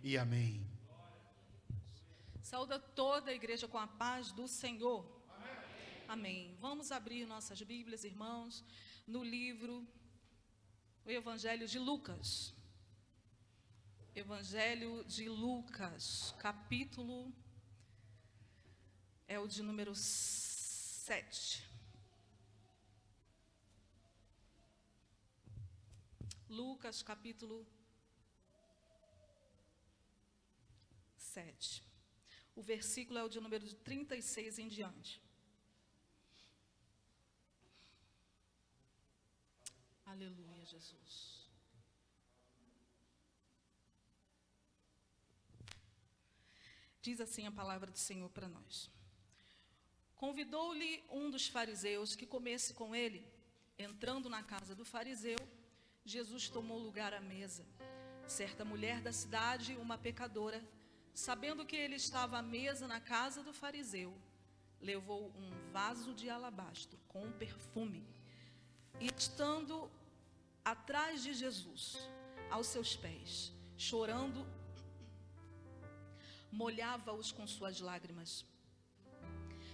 e amém. Saúda toda a igreja com a paz do Senhor. Amém. Vamos abrir nossas Bíblias, irmãos, no livro, o Evangelho de Lucas. Evangelho de Lucas, capítulo é o de número 7. Lucas, capítulo 7. O versículo é o de número 36 em diante. Aleluia, Jesus. Diz assim a palavra do Senhor para nós. Convidou-lhe um dos fariseus que comesse com ele. Entrando na casa do fariseu, Jesus tomou lugar à mesa. Certa mulher da cidade, uma pecadora, sabendo que ele estava à mesa na casa do fariseu, levou um vaso de alabastro com perfume e, estando atrás de Jesus, aos seus pés, chorando, molhava-os com suas lágrimas.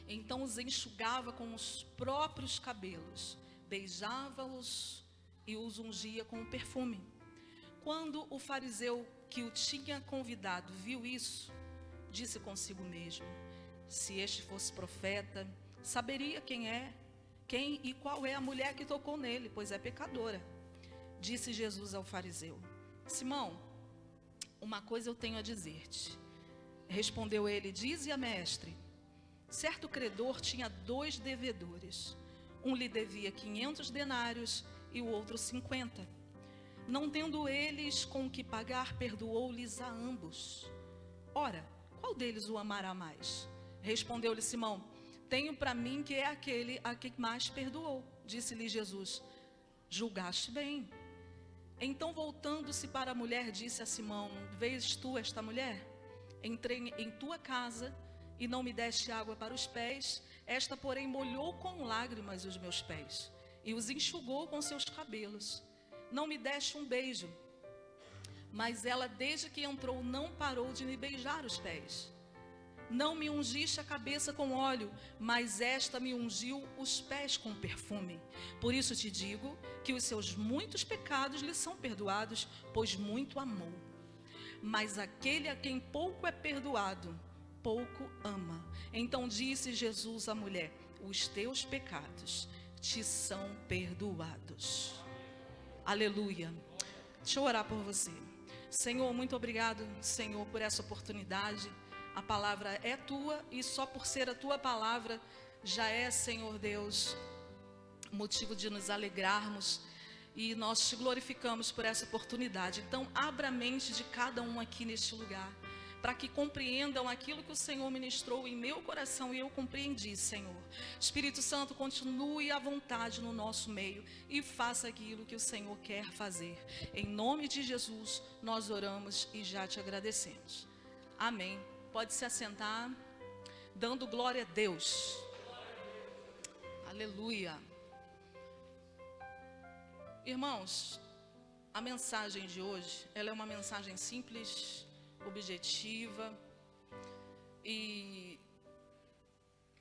Então os enxugava com os próprios cabelos, beijava-os e os ungia com o perfume. Quando o fariseu que o tinha convidado viu isso, disse consigo mesmo: se este fosse profeta, saberia quem e qual é a mulher que tocou nele, pois é pecadora. Disse Jesus ao fariseu: Simão, uma coisa eu tenho a dizer-te. Respondeu ele: dize-a, mestre. Certo credor tinha 2 devedores. Um lhe devia 500 denários e o outro 50. Não tendo eles com que pagar, perdoou-lhes a ambos. Ora, qual deles o amará mais? Respondeu-lhe Simão: tenho para mim que é aquele a quem mais perdoou. Disse-lhe Jesus: julgaste bem. Então, voltando-se para a mulher, disse a Simão: vês tu esta mulher? Entrei em tua casa e não me deste água para os pés. Esta, porém, molhou com lágrimas os meus pés e os enxugou com seus cabelos. Não me deste um beijo. Mas ela, desde que entrou, não parou de me beijar os pés. Não me ungiste a cabeça com óleo, mas esta me ungiu os pés com perfume. Por isso te digo que os seus muitos pecados lhe são perdoados, pois muito amou. Mas aquele a quem pouco é perdoado, pouco ama. Então disse Jesus à mulher: os teus pecados te são perdoados. Aleluia. Deixa eu orar por você. Senhor, muito obrigado, Senhor, por essa oportunidade. A palavra é tua e só por ser a tua palavra já é, Senhor Deus, motivo de nos alegrarmos, e nós te glorificamos por essa oportunidade. Então, abra a mente de cada um aqui neste lugar, para que compreendam aquilo que o Senhor ministrou em meu coração e eu compreendi, Senhor. Espírito Santo, continue à vontade no nosso meio e faça aquilo que o Senhor quer fazer. Em nome de Jesus, nós oramos e já te agradecemos. Amém. Pode se assentar, dando glória a Deus. Aleluia. Irmãos, a mensagem de hoje, ela é uma mensagem simples, objetiva. E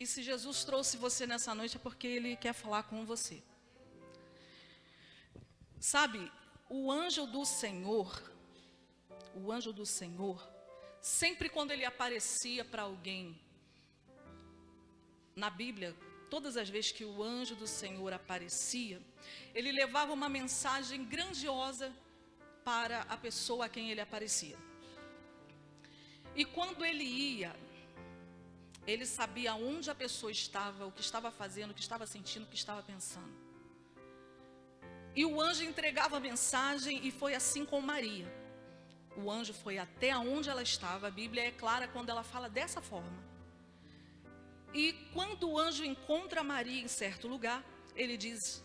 se Jesus trouxe você nessa noite é porque Ele quer falar com você. Sabe, o anjo do Senhor, sempre quando ele aparecia para alguém, na Bíblia, todas as vezes que o anjo do Senhor aparecia, ele levava uma mensagem grandiosa para a pessoa a quem ele aparecia. E quando ele ia, ele sabia onde a pessoa estava, o que estava fazendo, o que estava sentindo, o que estava pensando. E o anjo entregava a mensagem, e foi assim com Maria. O anjo foi até onde ela estava. A Bíblia é clara quando ela fala dessa forma. E quando o anjo encontra Maria em certo lugar, ele diz: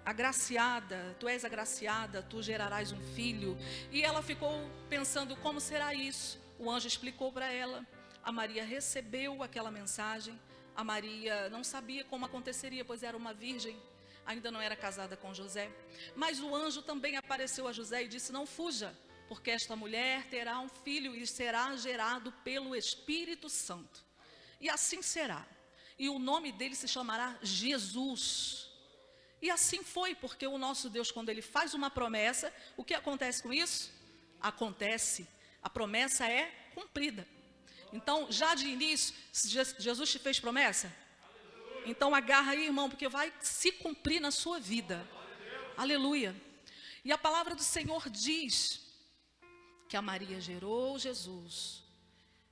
agraciada, tu és agraciada, tu gerarás um filho. E ela ficou pensando: como será isso? O anjo explicou para ela. A Maria recebeu aquela mensagem. A Maria não sabia como aconteceria, pois era uma virgem, ainda não era casada com José. Mas o anjo também apareceu a José e disse: não fuja, porque esta mulher terá um filho e será gerado pelo Espírito Santo. E assim será. E o nome dele se chamará Jesus. E assim foi, porque o nosso Deus, quando ele faz uma promessa, o que acontece com isso? Acontece. A promessa é cumprida. Então, já de início, Jesus te fez promessa? Então agarra aí, irmão, porque vai se cumprir na sua vida. Aleluia. E a palavra do Senhor diz que a Maria gerou Jesus.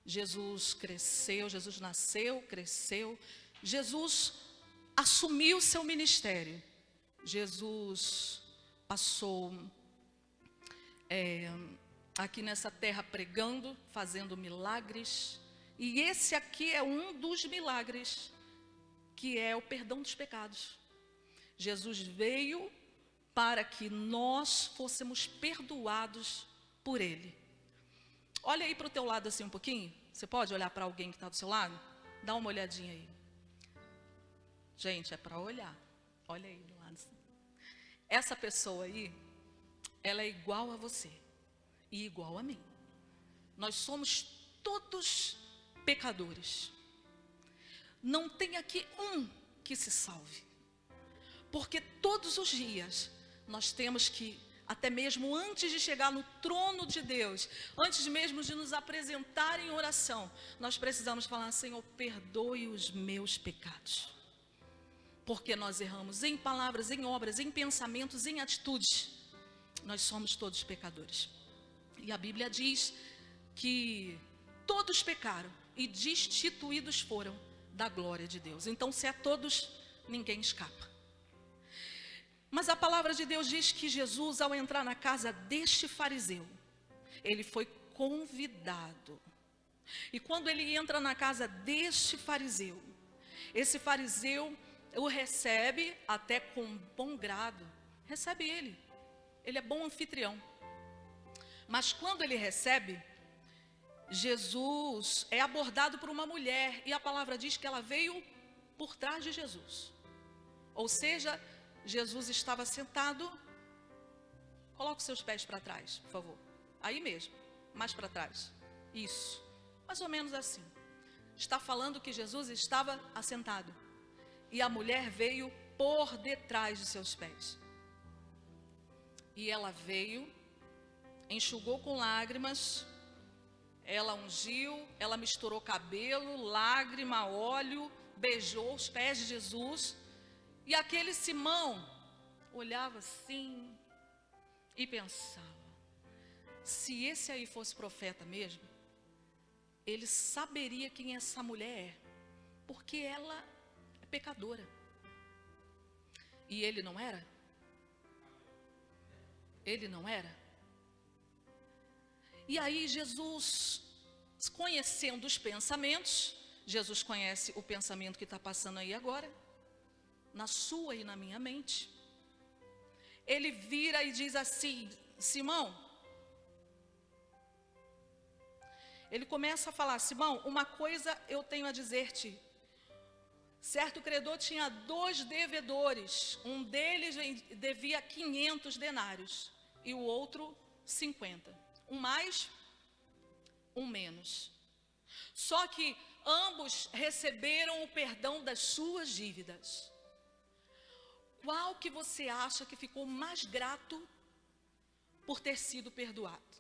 Jesus cresceu, Jesus nasceu, cresceu. Jesus assumiu seu ministério. Jesus passou aqui nessa terra pregando, fazendo milagres. E esse aqui é um dos milagres, que é o perdão dos pecados. Jesus veio para que nós fôssemos perdoados por Ele. Olha aí para o teu lado assim um pouquinho. Você pode olhar para alguém que está do seu lado? Dá uma olhadinha aí. Gente, é para olhar. Olha aí do lado. Essa pessoa aí, ela é igual a você e igual a mim. Nós somos todos pecadores. Não tem aqui um que se salve. Porque todos os dias nós temos que, até mesmo antes de chegar no trono de Deus, antes mesmo de nos apresentar em oração, nós precisamos falar: Senhor, perdoe os meus pecados. Porque nós erramos em palavras, em obras, em pensamentos, em atitudes. Nós somos todos pecadores. E a Bíblia diz que todos pecaram e destituídos foram da glória de Deus. Então, se é todos, ninguém escapa. Mas a palavra de Deus diz que Jesus, ao entrar na casa deste fariseu, ele foi convidado. E quando ele entra na casa deste fariseu, esse fariseu o recebe até com bom grado. Recebe ele. Ele é bom anfitrião. Mas quando ele recebe, Jesus é abordado por uma mulher. E a palavra diz que ela veio por trás de Jesus. Ou seja, Jesus estava sentado. Coloque os seus pés para trás, por favor. Aí mesmo, mais para trás. Isso, mais ou menos assim. Está falando que Jesus estava assentado. E a mulher veio por detrás de seus pés. E ela veio, enxugou com lágrimas, ela ungiu, ela misturou cabelo, lágrima, óleo, beijou os pés de Jesus. E aquele Simão olhava assim e pensava: se esse aí fosse profeta mesmo, ele saberia quem essa mulher é, porque ela é pecadora. E ele não era? Ele não era? E aí Jesus, conhecendo os pensamentos, Jesus conhece o pensamento que está passando aí agora, na sua e na minha mente. Ele vira e diz assim: Simão, ele começa a falar: Simão, uma coisa eu tenho a dizer-te. Certo credor tinha 2 devedores. Um deles devia 500 denários e o outro 50. Um mais, um menos. Só que ambos receberam o perdão das suas dívidas. Qual que você acha que ficou mais grato por ter sido perdoado?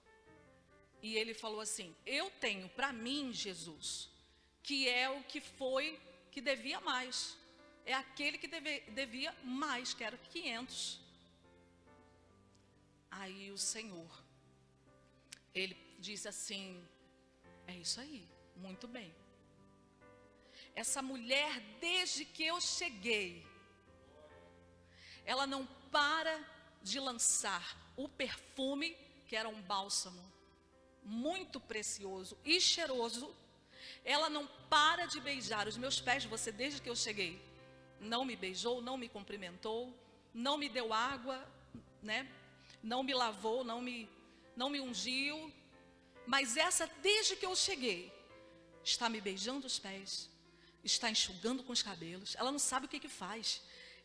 E ele falou assim: eu tenho para mim, Jesus, que é o que foi que devia mais. É aquele que devia mais, que era 500. Aí o Senhor, ele disse assim: é isso aí, muito bem. Essa mulher, desde que eu cheguei, ela não para de lançar o perfume, que era um bálsamo muito precioso e cheiroso. Ela não para de beijar os meus pés. Você, desde que eu cheguei, não me beijou, não me cumprimentou, não me deu água, né? Não me lavou, não me ungiu. Mas essa, desde que eu cheguei, está me beijando os pés, está enxugando com os cabelos. Ela não sabe o que faz.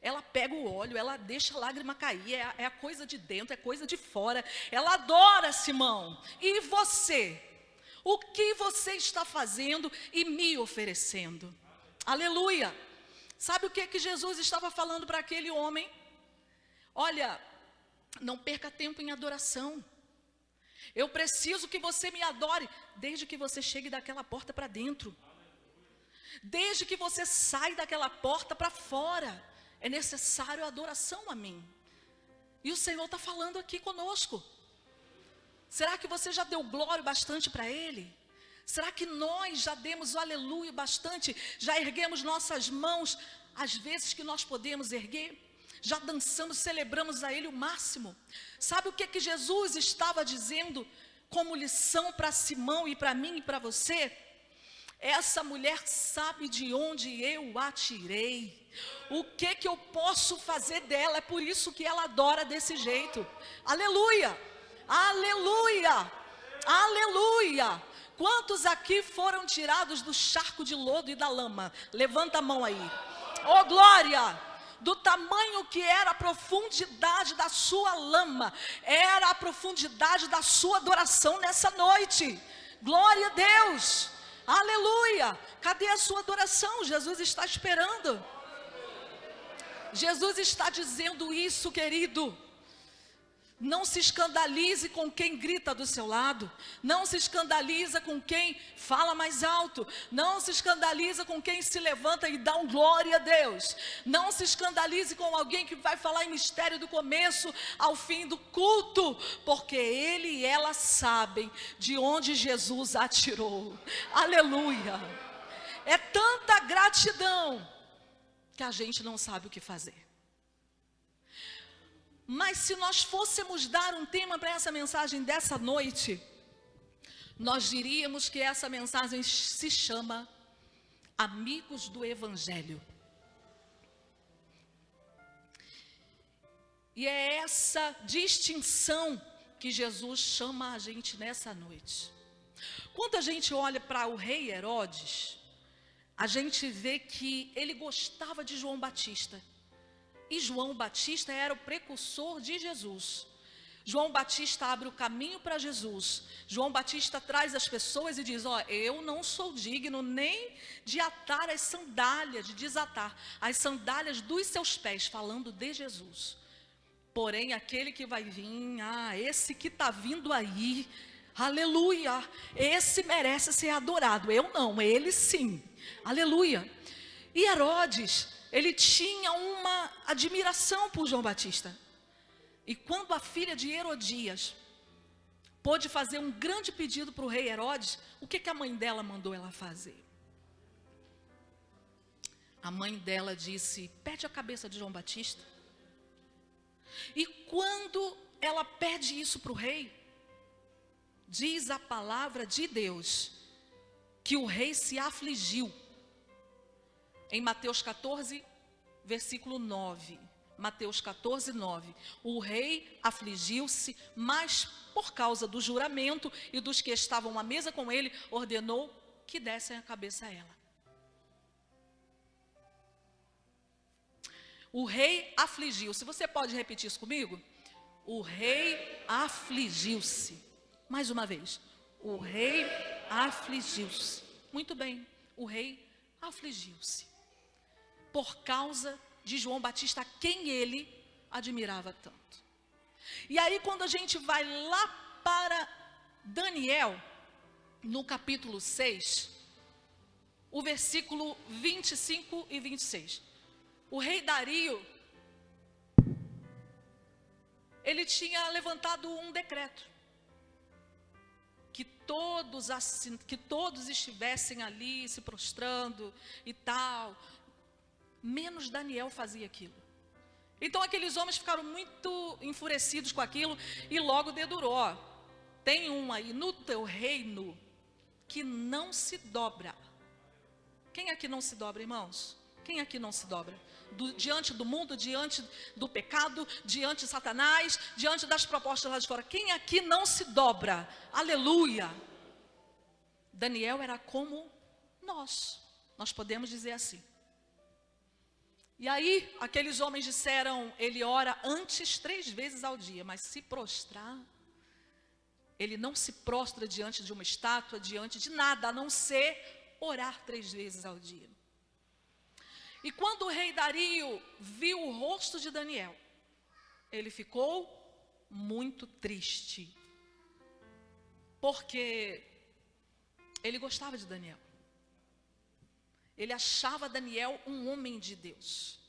ela pega o óleo, ela deixa a lágrima cair, é a coisa de dentro, é coisa de fora. Ela adora Simão. E você? O que você está fazendo e me oferecendo? Aleluia! Sabe o que Jesus estava falando para aquele homem? Olha, não perca tempo em adoração. Eu preciso que você me adore desde que você chegue daquela porta para dentro. Desde que você sai daquela porta para fora. É necessário a adoração a mim. E o Senhor está falando aqui conosco. Será que você já deu glória bastante para Ele? Será que nós já demos o aleluia bastante? Já erguemos nossas mãos às vezes que nós podemos erguer? Já dançamos, celebramos a Ele o máximo? Sabe o que Jesus estava dizendo como lição para Simão e para mim e para você? Essa mulher sabe de onde eu a tirei. O que eu posso fazer dela? É por isso que ela adora desse jeito. Aleluia! Aleluia! Aleluia! Quantos aqui foram tirados do charco de lodo e da lama? Levanta a mão aí. Oh, glória! Do tamanho que era a profundidade da sua lama, era a profundidade da sua adoração nessa noite. Glória a Deus! Aleluia! Cadê a sua adoração? Jesus está esperando. Jesus está dizendo isso, querido. Não se escandalize com quem grita do seu lado. Não se escandaliza com quem fala mais alto. Não se escandaliza com quem se levanta e dá um glória a Deus. Não se escandalize com alguém que vai falar em mistério do começo ao fim do culto, porque ele e ela sabem de onde Jesus a tirou. Aleluia! É tanta gratidão que a gente não sabe o que fazer. Mas se nós fôssemos dar um tema para essa mensagem dessa noite, nós diríamos que essa mensagem se chama Amigos do Evangelho. E é essa distinção que Jesus chama a gente nessa noite. Quando a gente olha para o rei Herodes, a gente vê que ele gostava de João Batista. E João Batista era o precursor de Jesus. João Batista abre o caminho para Jesus. João Batista traz as pessoas e diz: ó, eu não sou digno nem de atar as sandálias, de desatar as sandálias dos seus pés, falando de Jesus. Porém, aquele que vai vir, esse que está vindo aí, aleluia, esse merece ser adorado. Eu não, ele sim, aleluia. E Herodes, ele tinha uma admiração por João Batista. E quando a filha de Herodias pôde fazer um grande pedido para o rei Herodes, o que a mãe dela mandou ela fazer? A mãe dela disse: pede a cabeça de João Batista. E quando ela pede isso para o rei, diz a palavra de Deus que o rei se afligiu. Em Mateus 14, versículo 9. Mateus 14, 9. O rei afligiu-se, mas por causa do juramento e dos que estavam à mesa com ele, ordenou que dessem a cabeça a ela. O rei afligiu-se. Você pode repetir isso comigo? O rei afligiu-se. Mais uma vez. O rei afligiu-se. Muito bem. O rei afligiu-se. Por causa de João Batista, a quem ele admirava tanto. E aí, quando a gente vai lá para Daniel, no capítulo 6, o versículo 25 e 26. O rei Dario, ele tinha levantado um decreto, que todos estivessem ali se prostrando e tal, menos Daniel fazia aquilo. Então aqueles homens ficaram muito enfurecidos com aquilo e logo dedurou: tem um aí no teu reino que não se dobra. Quem aqui não se dobra, irmãos? Quem aqui não se dobra? Diante do mundo, diante do pecado, diante de Satanás, diante das propostas lá de fora. Quem aqui não se dobra? Aleluia! Daniel era como nós podemos dizer assim. E aí, aqueles homens disseram, ele ora antes 3 vezes ao dia, mas se prostrar, ele não se prostra diante de uma estátua, diante de nada, a não ser orar 3 vezes ao dia. E quando o rei Dario viu o rosto de Daniel, ele ficou muito triste, porque ele gostava de Daniel. Ele achava Daniel um homem de Deus.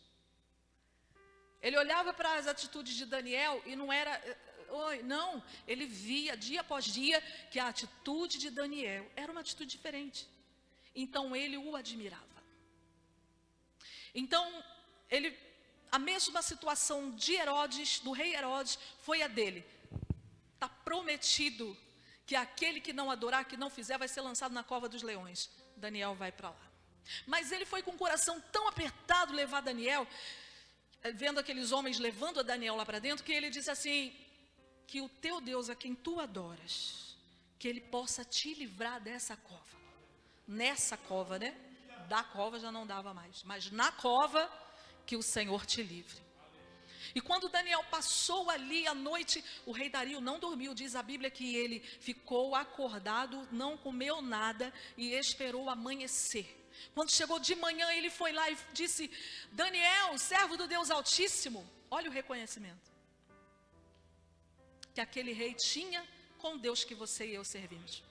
Ele olhava para as atitudes de Daniel e não era... não, ele via dia após dia que a atitude de Daniel era uma atitude diferente. Então ele o admirava. Então, a mesma situação de Herodes, do rei Herodes, foi a dele. Está prometido que aquele que não adorar, que não fizer, vai ser lançado na cova dos leões. Daniel vai para lá. Mas ele foi com o coração tão apertado levar Daniel, vendo aqueles homens levando a Daniel lá para dentro, que ele disse assim, que o teu Deus a quem tu adoras, que ele possa te livrar dessa cova. Nessa cova, né? Da cova já não dava mais, mas na cova que o Senhor te livre. E quando Daniel passou ali à noite, o rei Dario não dormiu, diz a Bíblia que ele ficou acordado, não comeu nada e esperou amanhecer. Quando chegou de manhã, ele foi lá e disse, Daniel, servo do Deus Altíssimo, olha o reconhecimento que aquele rei tinha com Deus que você e eu servimos.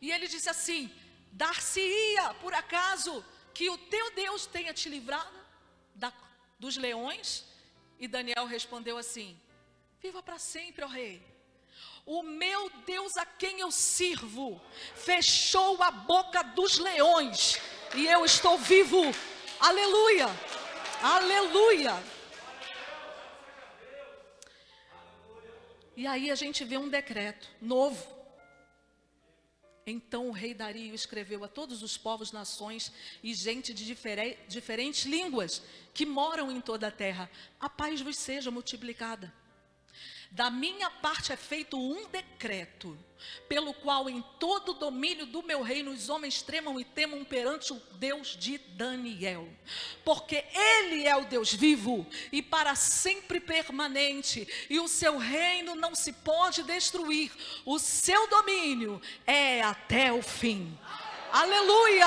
E ele disse assim, dar-se-ia por acaso que o teu Deus tenha te livrado dos leões? E Daniel respondeu assim, viva para sempre, ó rei. O meu Deus a quem eu sirvo fechou a boca dos leões e eu estou vivo. Aleluia, aleluia. E aí a gente vê um decreto novo. Então o rei Dario escreveu a todos os povos, nações e gente de diferentes línguas que moram em toda a terra, a paz vos seja multiplicada. Da minha parte é feito um decreto, pelo qual em todo o domínio do meu reino os homens tremam e temam perante o Deus de Daniel. Porque Ele é o Deus vivo e para sempre permanente, e o seu reino não se pode destruir, o seu domínio é até o fim. Aleluia!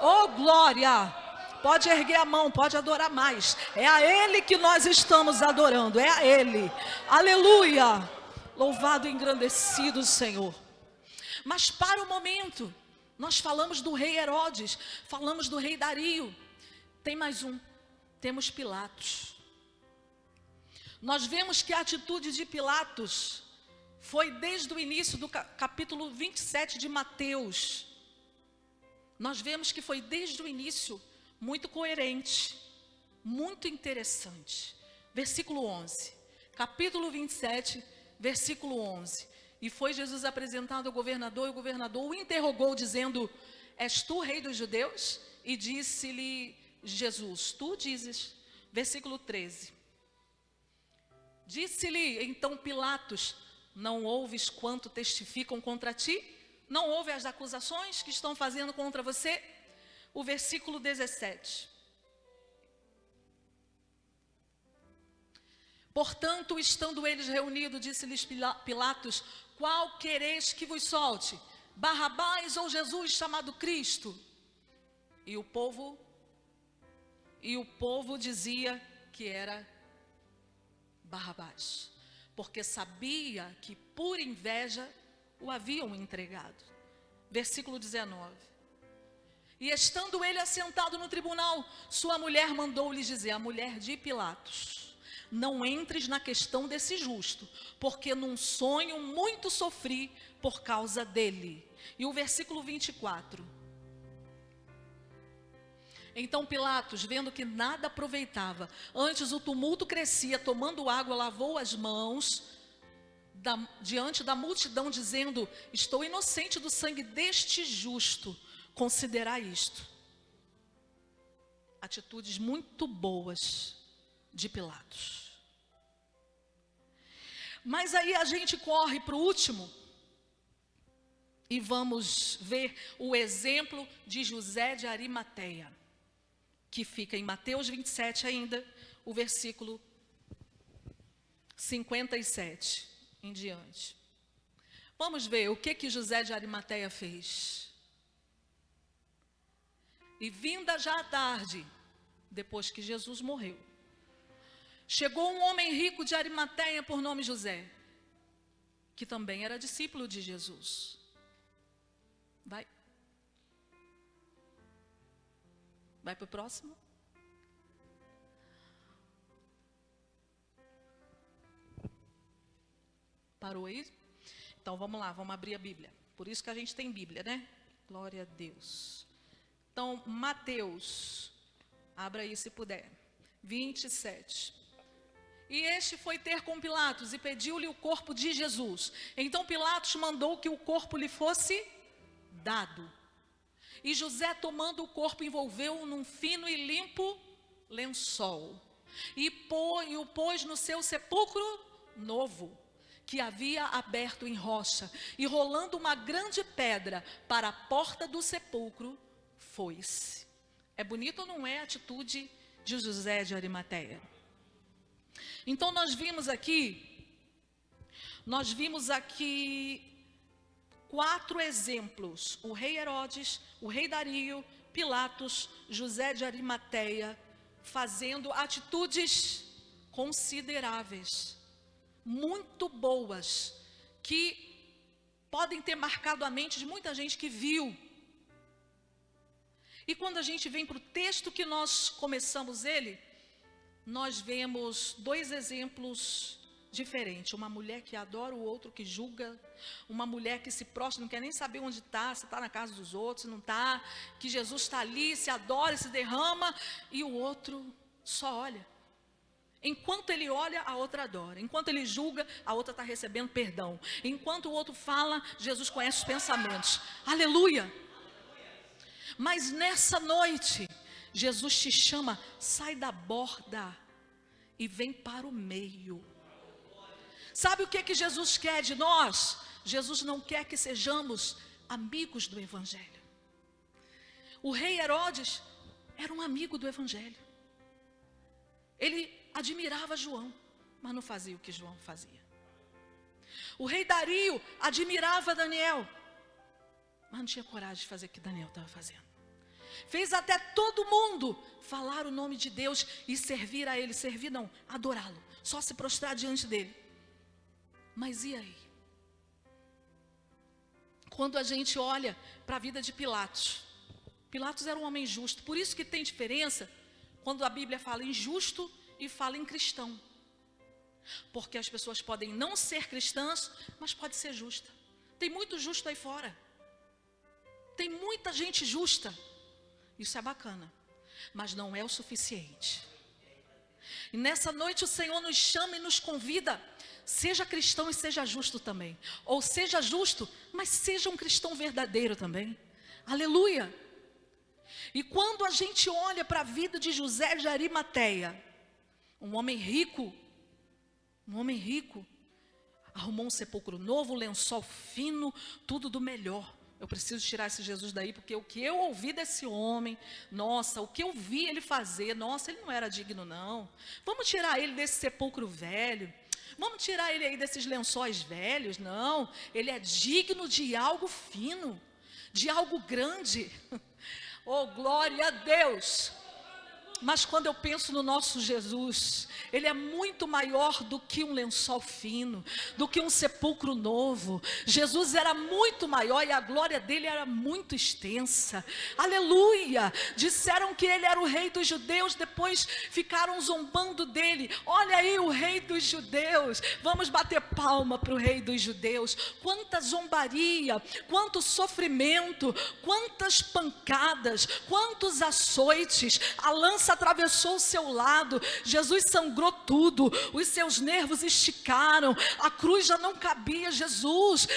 Oh glória! Pode erguer a mão, pode adorar mais. É a Ele que nós estamos adorando, é a Ele. Aleluia! Louvado e engrandecido o Senhor. Mas para o momento, nós falamos do rei Herodes, falamos do rei Dario. Tem mais um, temos Pilatos. Nós vemos que a atitude de Pilatos foi desde o início do capítulo 27 de Mateus. Nós vemos que foi desde o início muito coerente, muito interessante. Versículo 11, capítulo 27, versículo 11. E foi Jesus apresentado ao governador, e o governador o interrogou, dizendo, és tu rei dos judeus? E disse-lhe Jesus, tu dizes. Versículo 13. Disse-lhe então Pilatos, não ouves quanto testificam contra ti? Não ouve as acusações que estão fazendo contra você? O versículo 17. Portanto, estando eles reunidos, disse-lhes Pilatos, qual quereis que vos solte? Barrabás ou Jesus chamado Cristo? E o povo dizia que era Barrabás, porque sabia que por inveja o haviam entregado. Versículo 19. E estando ele assentado no tribunal, sua mulher mandou-lhe dizer, a mulher de Pilatos, não entres na questão desse justo, porque num sonho muito sofri por causa dele. E o versículo 24. Então Pilatos, vendo que nada aproveitava, antes o tumulto crescia, tomando água, lavou as mãos diante da multidão, dizendo, estou inocente do sangue deste justo. Considerar isto. Atitudes muito boas de Pilatos. Mas aí a gente corre para o último e vamos ver o exemplo de José de Arimateia, que fica em Mateus 27 ainda, o versículo 57 em diante. Vamos ver o que José de Arimateia fez. E vinda já a tarde, depois que Jesus morreu, chegou um homem rico de Arimateia por nome José, que também era discípulo de Jesus. Vai para o próximo. Parou aí? Então vamos lá, vamos abrir a Bíblia. Por isso que a gente tem Bíblia, né? Glória a Deus. Então, Mateus, abra aí se puder, 27. E este foi ter com Pilatos e pediu-lhe o corpo de Jesus. Então Pilatos mandou que o corpo lhe fosse dado. E José, tomando o corpo, envolveu-o num fino e limpo lençol. E o pôs no seu sepulcro novo, que havia aberto em rocha. E rolando uma grande pedra para a porta do sepulcro, foi-se. É bonito ou não é a atitude de José de Arimateia? Então nós vimos aqui 4 exemplos: o rei Herodes, o rei Dario, Pilatos, José de Arimateia, fazendo atitudes consideráveis, muito boas, que podem ter marcado a mente de muita gente que viu. E quando a gente vem para o texto que nós começamos ele, nós vemos 2 exemplos diferentes. Uma mulher que adora o outro, que julga. Uma mulher que se prostra, não quer nem saber onde está, se está na casa dos outros, se não está. Que Jesus está ali, se adora, se derrama. E o outro só olha. Enquanto ele olha, a outra adora. Enquanto ele julga, a outra está recebendo perdão. Enquanto o outro fala, Jesus conhece os pensamentos. Aleluia! Mas nessa noite, Jesus te chama, sai da borda e vem para o meio. Sabe o que Jesus quer de nós? Jesus não quer que sejamos amigos do Evangelho. O rei Herodes era um amigo do Evangelho. Ele admirava João, mas não fazia o que João fazia. O rei Dario admirava Daniel, mas não tinha coragem de fazer o que Daniel estava fazendo. Fez até todo mundo falar o nome de Deus e servir a Ele. Servir não, adorá-lo, só se prostrar diante dele. Mas e aí? Quando a gente olha para a vida de Pilatos, Pilatos era um homem justo. Por isso que tem diferença quando a Bíblia fala em justo e fala em cristão. Porque as pessoas podem não ser cristãs, mas pode ser justa. Tem muito justo aí fora. Tem muita gente justa. Isso é bacana, mas não é o suficiente. E nessa noite o Senhor nos chama e nos convida: seja cristão e seja justo também. Ou seja justo, mas seja um cristão verdadeiro também. Aleluia! E quando a gente olha para a vida de José de Arimateia, um homem rico, arrumou um sepulcro novo, lençol fino, tudo do melhor. Eu preciso tirar esse Jesus daí, porque o que eu ouvi desse homem, nossa, o que eu vi ele fazer, nossa, ele não era digno não. Vamos tirar ele desse sepulcro velho, vamos tirar ele aí desses lençóis velhos, não. Ele é digno de algo fino, de algo grande. Oh, glória a Deus! Mas quando eu penso no nosso Jesus, Ele é muito maior do que um lençol fino, do que um sepulcro novo. Jesus era muito maior e a glória dele era muito extensa. Aleluia! Disseram que ele era o rei dos judeus, depois ficaram zombando dele. Olha aí o rei dos judeus. Vamos bater palma para o rei dos judeus. Quanta zombaria, quanto sofrimento, quantas pancadas, quantos açoites, a lança atravessou o seu lado, Jesus sangrou tudo, os seus nervos esticaram, a cruz já não cabia Jesus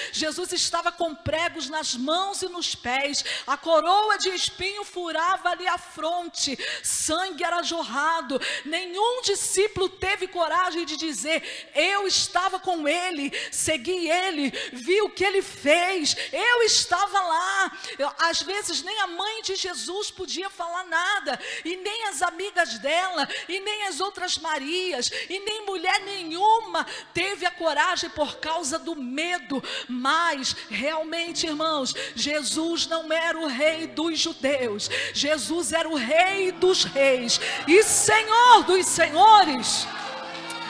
estava com pregos nas mãos e nos pés, a coroa de espinho furava ali a fronte, sangue era jorrado, nenhum discípulo teve coragem de dizer: eu estava com ele, segui ele, vi o que ele fez, eu estava lá. Às vezes nem a mãe de Jesus podia falar nada, e nem as amigas dela, e nem as outras Marias, e nem mulher nenhuma teve a coragem por causa do medo. Mas realmente, irmãos, Jesus não era o rei dos judeus, Jesus era o rei dos reis e Senhor dos senhores.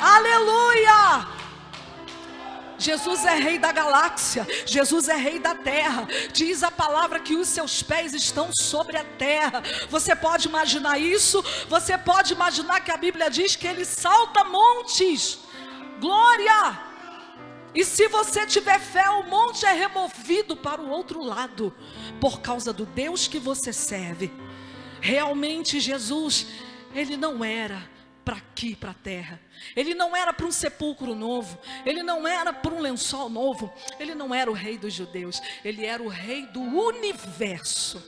Aleluia! Jesus é rei da galáxia, Jesus é rei da terra. Diz a palavra que os seus pés estão sobre a terra. Você pode imaginar isso? Você pode imaginar que a Bíblia diz que ele salta montes? Glória! E se você tiver fé, o monte é removido para o outro lado, por causa do Deus que você serve. Realmente Jesus, ele não era para aqui, para a terra. Ele não era para um sepulcro novo, ele não era para um lençol novo, ele não era o rei dos judeus, ele era o rei do universo.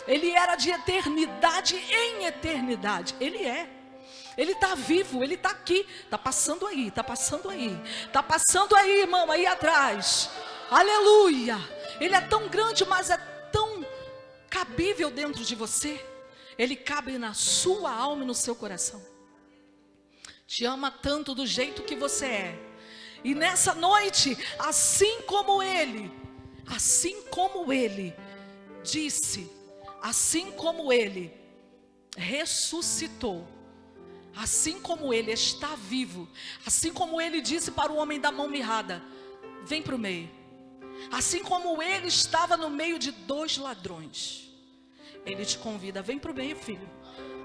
Ele era de eternidade em eternidade. Ele está vivo, ele está aqui, está passando aí, está passando aí, está passando aí, irmão, aí atrás. Aleluia! Ele é tão grande, mas é tão cabível dentro de você. Ele cabe na sua alma e no seu coração. Te ama tanto do jeito que você é. E nessa noite, assim como ele disse, assim como ele ressuscitou, assim como ele está vivo, assim como ele disse para o homem da mão mirrada: vem para o meio. Assim como ele estava no meio de dois ladrões, ele te convida: vem para o meio, filho.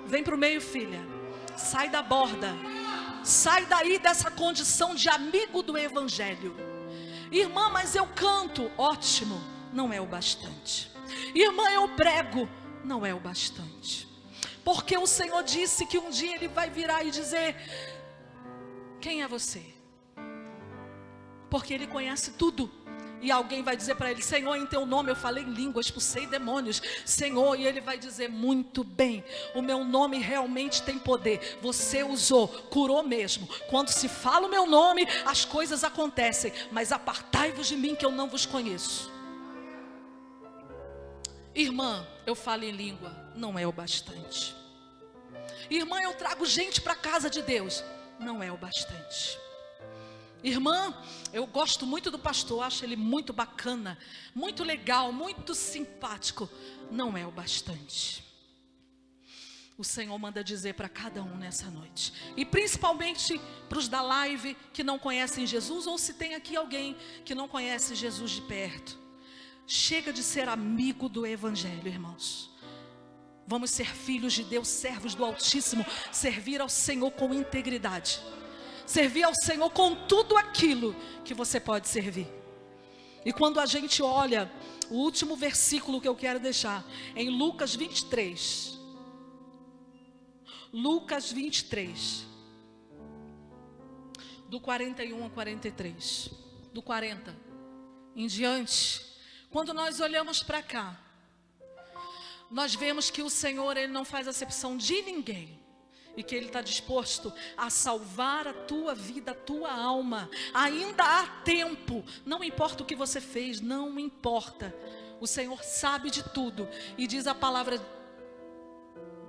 Vem para o meio, filha. Sai da borda. Sai daí dessa condição de amigo do evangelho. Irmã, mas eu canto. Ótimo, não é o bastante. Irmã, eu prego. Não é o bastante. Porque o Senhor disse que um dia Ele vai virar e dizer: quem é você? Porque Ele conhece tudo. E alguém vai dizer para Ele: Senhor, em Teu nome eu falei em línguas, expulsei demônios, Senhor. E Ele vai dizer: muito bem, o meu nome realmente tem poder. Você usou, curou mesmo. Quando se fala o meu nome, as coisas acontecem. Mas apartai-vos de mim, que eu não vos conheço. Irmã, eu falo em língua, não é o bastante. Irmã, eu trago gente para a casa de Deus, não é o bastante. Irmã, eu gosto muito do pastor, acho ele muito bacana, muito legal, muito simpático. Não é o bastante. O Senhor manda dizer para cada um nessa noite, e principalmente para os da live que não conhecem Jesus, ou se tem aqui alguém que não conhece Jesus de perto: chega de ser amigo do evangelho, irmãos. Vamos ser filhos de Deus, servos do Altíssimo, servir ao Senhor com integridade. Servir ao Senhor com tudo aquilo que você pode servir. E quando a gente olha o último versículo que eu quero deixar, em Lucas 23. Lucas 23. Do 41 ao 43. Do 40 em diante. Quando nós olhamos para cá, nós vemos que o Senhor, Ele não faz acepção de ninguém. E que Ele está disposto a salvar a tua vida, a tua alma. Ainda há tempo. Não importa o que você fez, não importa. O Senhor sabe de tudo. E diz a palavra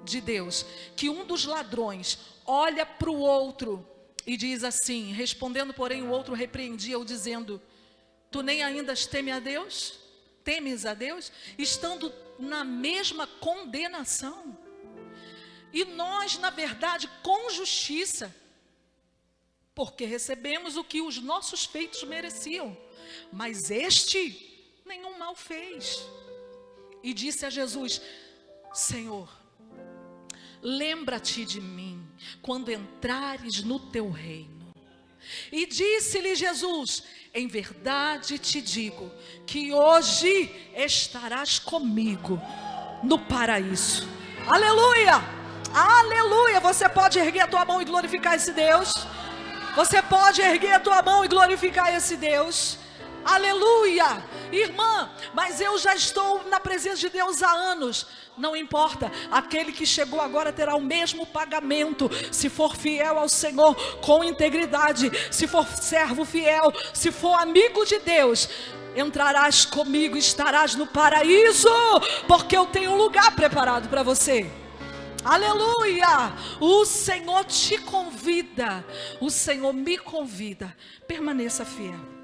de Deus que um dos ladrões olha para o outro e diz assim, respondendo porém o outro repreendia-o dizendo: tu nem ainda temes a Deus? Temes a Deus? Estando na mesma condenação. E nós, na verdade, com justiça, porque recebemos o que os nossos feitos mereciam. Mas este nenhum mal fez. E disse a Jesus: Senhor, lembra-te de mim quando entrares no teu reino. E disse-lhe Jesus: em verdade te digo que hoje estarás comigo no paraíso. Aleluia! Aleluia. Você pode erguer a tua mão e glorificar esse Deus. Você pode erguer a tua mão e glorificar esse Deus. Aleluia. Irmã, mas eu já estou na presença de Deus há anos. Não importa, aquele que chegou agora terá o mesmo pagamento. Se for fiel ao Senhor com integridade, se for servo fiel, se for amigo de Deus, entrarás comigo, estarás no paraíso, porque eu tenho um lugar preparado para você. Aleluia. O Senhor te convida, o Senhor me convida. Permaneça fiel.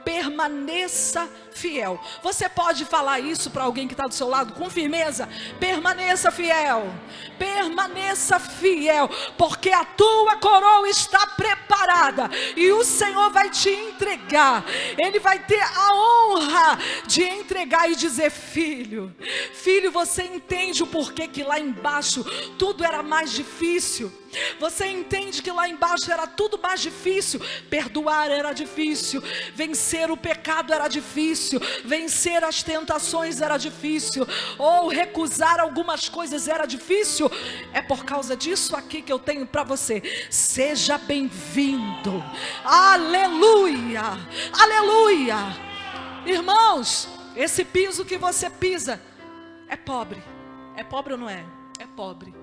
Permaneça fiel. Você pode falar isso para alguém que está do seu lado com firmeza? Permaneça fiel. Permaneça fiel, porque a tua coroa está preparada e o Senhor vai te entregar. Ele vai ter a honra de entregar e dizer: filho, filho, você entende o porquê que lá embaixo tudo era mais difícil? Você entende que lá embaixo era tudo mais difícil? Perdoar era difícil, vencer o pecado era difícil, vencer as tentações era difícil, ou recusar algumas coisas era difícil. É por causa disso aqui que eu tenho para você: seja bem-vindo. Aleluia, aleluia. Irmãos, esse piso que você pisa é pobre ou não é? É pobre.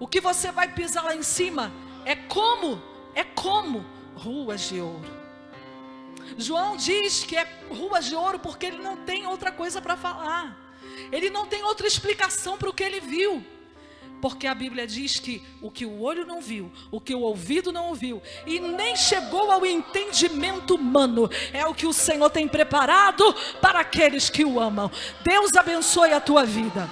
O que você vai pisar lá em cima é como ruas de ouro. João diz que é ruas de ouro porque ele não tem outra coisa para falar. Ele não tem outra explicação para o que ele viu. Porque a Bíblia diz que o que o olho não viu, o que o ouvido não ouviu, e nem chegou ao entendimento humano, é o que o Senhor tem preparado para aqueles que o amam. Deus abençoe a tua vida.